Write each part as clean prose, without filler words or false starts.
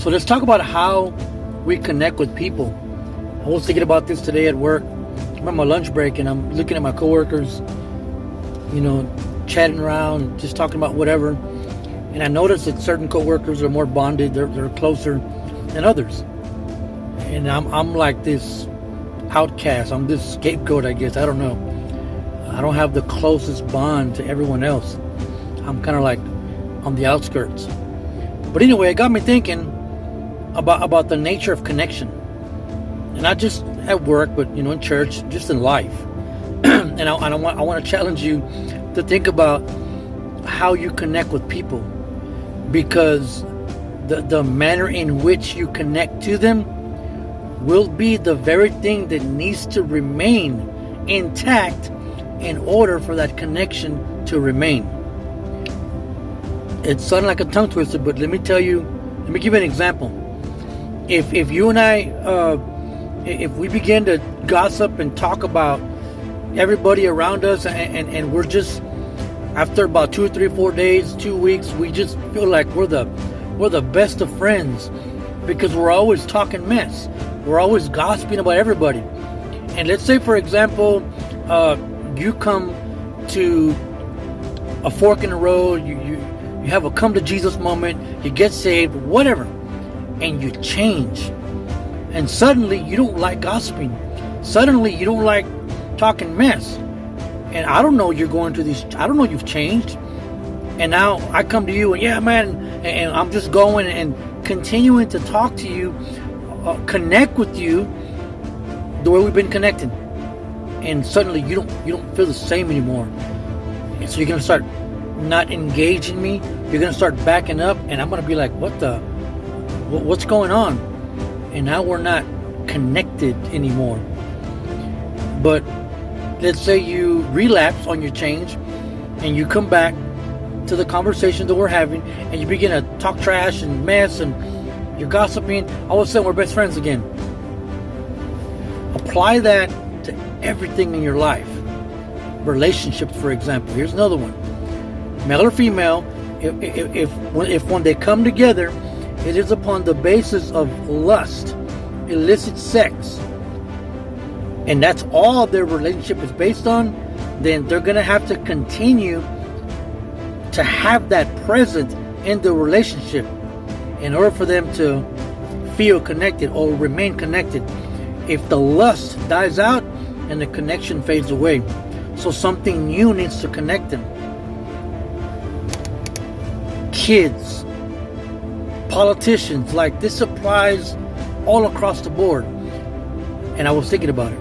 So let's talk about how we connect with people. I was thinking about this today at work. I'm on my lunch break and I'm looking at my coworkers, chatting around, just talking about whatever. And I noticed that certain coworkers are more bonded, they're closer than others. And I'm like this outcast. I'm this scapegoat, I guess. I don't know. I don't have the closest bond to everyone else. I'm kind of like on the outskirts. But anyway, it got me thinking about the nature of connection. And not just at work, but in church, just in life. And I want to challenge you to think about how you connect with people, because the manner in which you connect to them will be the very thing that needs to remain intact in order for that connection to remain. It sounded like a tongue twister, but let me give you an example. If you and I, if we begin to gossip and talk about everybody around us, and we're just, after about 2 or 3 or 4 days, 2 weeks, we just feel like we're the best of friends, because we're always talking mess. We're always gossiping about everybody. And let's say, for example, you come to a fork in the road, you have a come to Jesus moment, you get saved, whatever, and you change. And suddenly you don't like gossiping. Suddenly you don't like talking mess. And I don't know you're going to these, I don't know you've changed. And now I come to you and yeah, man, and I'm just going and continuing to talk to you, connect with you the way we've been connecting. And suddenly you don't feel the same anymore. And so you're going to start not engaging me. You're going to start backing up, and I'm going to be like, what's going on? And now we're not connected anymore. But let's say you relapse on your change and you come back to the conversation that we're having and you begin to talk trash and mess and you're gossiping. All of a sudden we're best friends again. Apply that to everything in your life. Relationships, for example. Here's another one. Male or female, if when they come together, it is upon the basis of lust, illicit sex, and that's all their relationship is based on, then they're going to have to continue to have that present in the relationship in order for them to feel connected or remain connected. If the lust dies out and the connection fades away, so something new needs to connect them. Kids, politicians, like this applies all across the board. And I was thinking about it.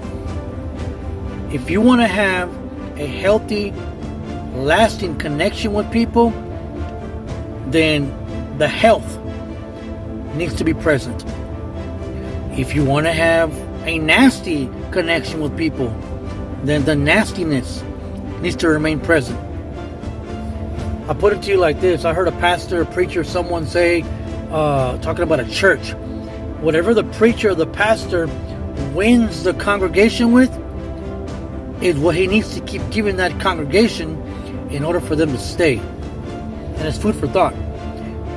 If you want to have a healthy, lasting connection with people, then the health needs to be present. If you want to have a nasty connection with people, then the nastiness needs to remain present. I put it to you like this. I heard a pastor, a preacher, someone say, talking about a church, whatever the preacher or the pastor wins the congregation with is what he needs to keep giving that congregation in order for them to stay. And it's food for thought,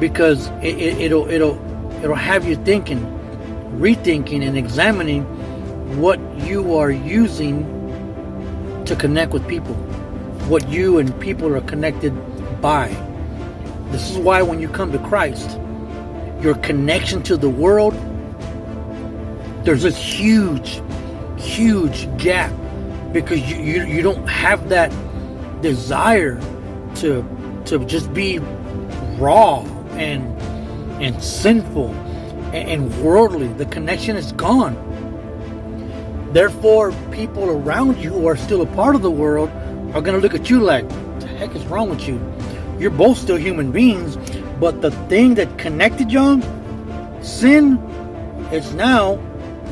because it'll have you thinking, rethinking, and examining what you are using to connect with people, what you and people are connected by. This is why when you come to Christ, your connection to the world, there's this huge gap, because you don't have that desire to just be raw and sinful and worldly. The connection is gone. Therefore, people around you who are still a part of the world are going to look at you like, what the heck is wrong with you? You're both still human beings, but the thing that connected y'all, sin, is now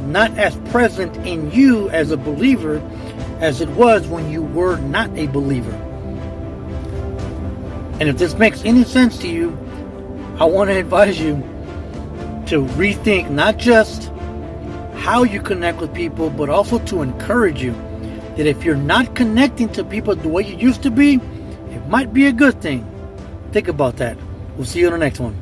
not as present in you as a believer as it was when you were not a believer. And if this makes any sense to you, I want to advise you to rethink not just how you connect with people, but also to encourage you that if you're not connecting to people the way you used to be, it might be a good thing. Think about that. We'll see you on the next one.